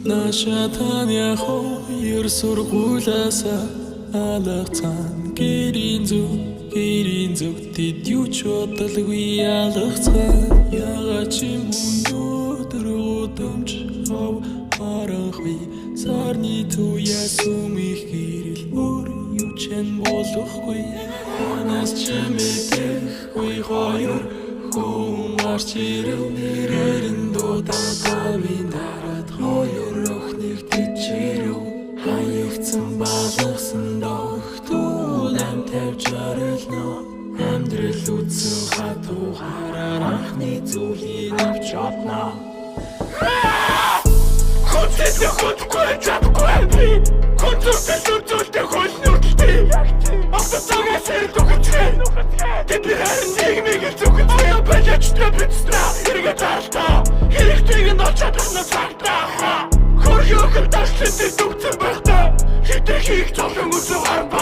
Наша таня хоёр сургуулиасаа алгацсан гэрийн зүг тэд юу ч бодолгүй алгацсан ягаад ч юм өнөөдөр удамж харанхуй сарны туяа сүмих гэрэл өөр юу ч болохгүй анаас ч мэдэхгүй хоёр хүн гарч ирэв нэрэн дуудаад дараад хоёр охиныг тэжээрэв хаягдсан балгасан дохтуу нам тавьж орилно амьдрал үтсэн хатуу хараар анхны зүйлийг авч одно Хоттой хотгүй чадгүй би Концерт үзүүлдэг хөл нүртэй Автотагаас хэлдэгтэй Тэд харин нийгмийг зүгтээ Бэлэжтэй бицнэ Хэрэгэ таалтаа Хэрэгтэйг нь олж чадна цагтаа Хөргөөхөл ташлын дүгцэн байхдаа Хитэ хийх зовлон үзүү харан